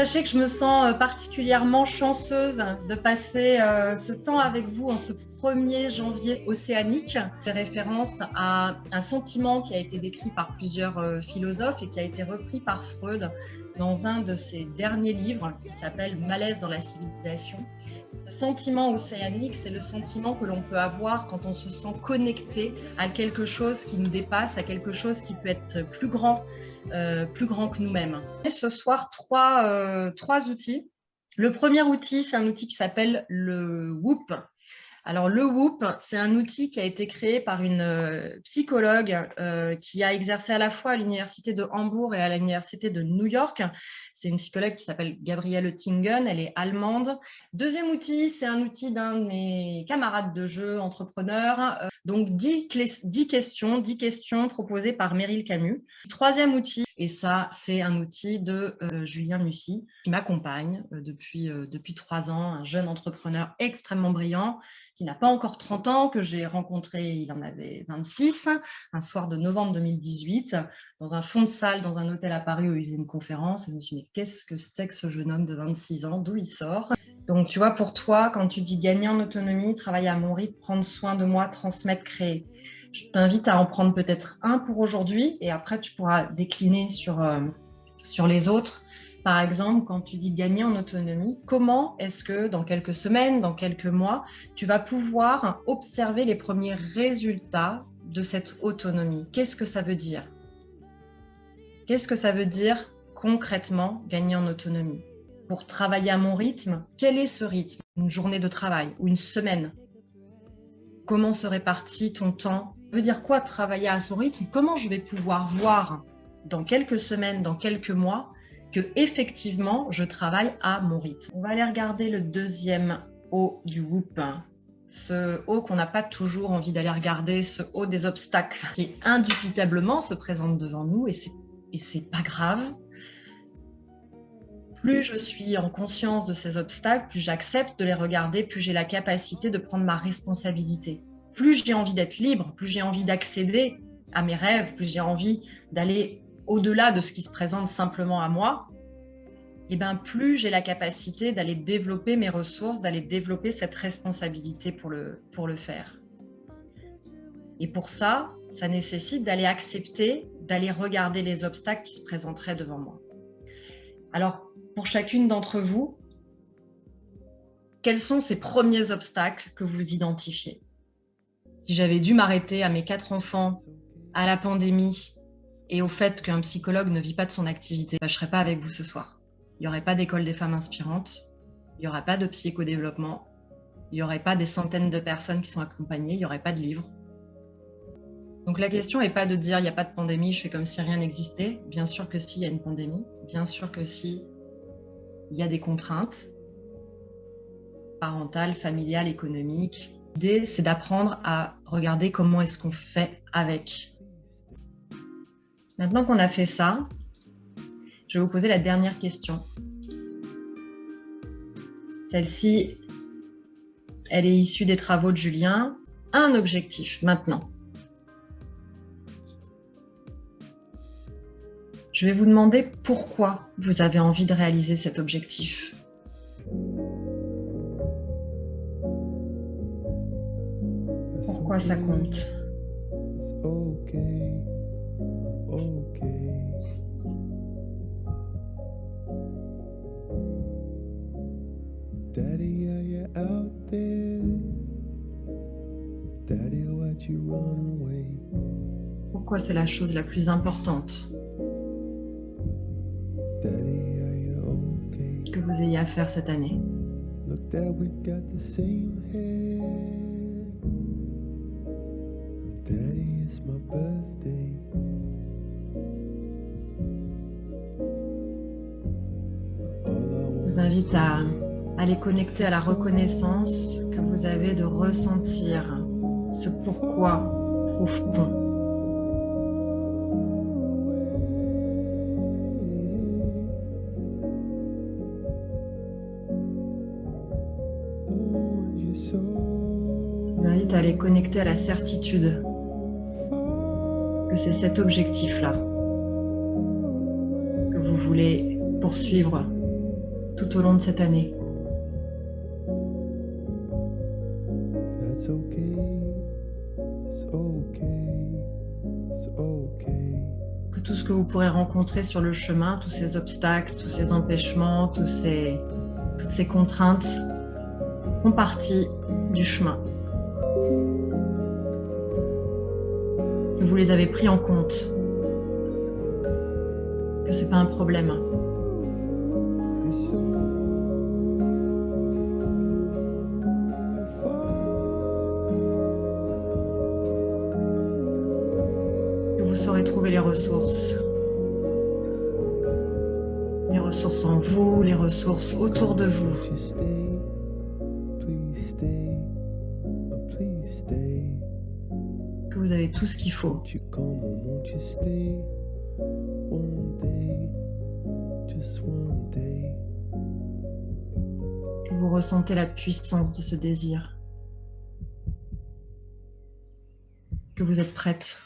sachez que je me sens particulièrement chanceuse de passer ce temps avec vous en ce 1er janvier océanique. Je fais référence à un sentiment qui a été décrit par plusieurs philosophes et qui a été repris par Freud dans un de ses derniers livres qui s'appelle « Malaise dans la civilisation ». Le sentiment océanique, c'est le sentiment que l'on peut avoir quand on se sent connecté à quelque chose qui nous dépasse, à quelque chose qui peut être plus grand que nous-mêmes. Et ce soir, trois outils. Le premier outil, c'est un outil qui s'appelle le WOOP. Alors, le WOOP, c'est un outil qui a été créé par une psychologue qui a exercé à la fois à l'université de Hambourg et à l'université de New York. C'est une psychologue qui s'appelle Gabrielle Oettingen, elle est allemande. Deuxième outil, c'est un outil d'un de mes camarades de jeu, entrepreneurs. Donc, 10 questions proposées par Meryl Camus. Troisième outil, et ça, c'est un outil de Julien Mussy, qui m'accompagne depuis 3 ans, un jeune entrepreneur extrêmement brillant, qui n'a pas encore 30 ans, que j'ai rencontré, il en avait 26, un soir de novembre 2018, dans un fond de salle, dans un hôtel à Paris où il faisait une conférence. Et je me suis dit, mais qu'est-ce que c'est que ce jeune homme de 26 ans, d'où il sort? Donc, tu vois, pour toi, quand tu dis gagner en autonomie, travailler à mon rythme, prendre soin de moi, transmettre, créer, je t'invite à en prendre peut-être un pour aujourd'hui et après, tu pourras décliner sur les autres. Par exemple, quand tu dis gagner en autonomie, comment est-ce que dans quelques semaines, dans quelques mois, tu vas pouvoir observer les premiers résultats de cette autonomie? Qu'est-ce que ça veut dire? Qu'est-ce que ça veut dire concrètement gagner en autonomie? Pour travailler à mon rythme, quel est ce rythme? Une journée de travail ou une semaine? Comment se répartit ton temps? Ça veut dire quoi travailler à son rythme? Comment je vais pouvoir voir dans quelques semaines, dans quelques mois, que effectivement je travaille à mon rythme? On va aller regarder le deuxième O du WOOP. Ce O qu'on n'a pas toujours envie d'aller regarder, ce O des obstacles qui indubitablement se présente devant nous et c'est pas grave. Plus je suis en conscience de ces obstacles, plus j'accepte de les regarder, plus j'ai la capacité de prendre ma responsabilité. Plus j'ai envie d'être libre, plus j'ai envie d'accéder à mes rêves, plus j'ai envie d'aller au-delà de ce qui se présente simplement à moi, et bien plus j'ai la capacité d'aller développer mes ressources, d'aller développer cette responsabilité pour le faire. Et pour ça, ça nécessite d'aller accepter, d'aller regarder les obstacles qui se présenteraient devant moi. Alors, pour chacune d'entre vous, quels sont ces premiers obstacles que vous identifiez? Si j'avais dû m'arrêter à mes 4 enfants, à la pandémie et au fait qu'un psychologue ne vit pas de son activité, je ne serais pas avec vous ce soir. Il n'y aurait pas d'école des femmes inspirantes, il n'y aurait pas de psychodéveloppement, il n'y aurait pas des centaines de personnes qui sont accompagnées, il n'y aurait pas de livres. Donc la question n'est pas de dire il n'y a pas de pandémie, je fais comme si rien n'existait. Bien sûr que si, il y a une pandémie. Bien sûr que si, il y a des contraintes parentales, familiales, économiques. L'idée, c'est d'apprendre à regarder comment est-ce qu'on fait avec. Maintenant qu'on a fait ça, je vais vous poser la dernière question. Celle-ci, elle est issue des travaux de Julien. Un objectif maintenant. Je vais vous demander pourquoi vous avez envie de réaliser cet objectif. Pourquoi ça compte? Daddy, are you out there? Daddy, why'd you run away? Pourquoi c'est la chose la plus importante Daddy, are you okay? que vous ayez à faire cette année? Look, Dad, we got the same hair. Daddy, it's my birthday. Je vous invite à aller connecter à la reconnaissance que vous avez de ressentir ce pourquoi profond. Je vous invite à aller connecter à la certitude que c'est cet objectif-là que vous voulez poursuivre tout au long de cette année. That's okay. It's okay. It's okay. Que tout ce que vous pourrez rencontrer sur le chemin, tous ces obstacles, tous ces empêchements, toutes ces contraintes font partie du chemin. Que vous les avez pris en compte. Que c'est pas un problème. It's all Que vous saurez trouver les ressources. Les ressources en vous, les ressources autour de vous. Won't you stay? Please stay. Oh, please stay. Que vous avez tout ce qu'il faut. Won't you come or won't you stay? One day, just one day. Que vous ressentez la puissance de ce désir. Que vous êtes prête.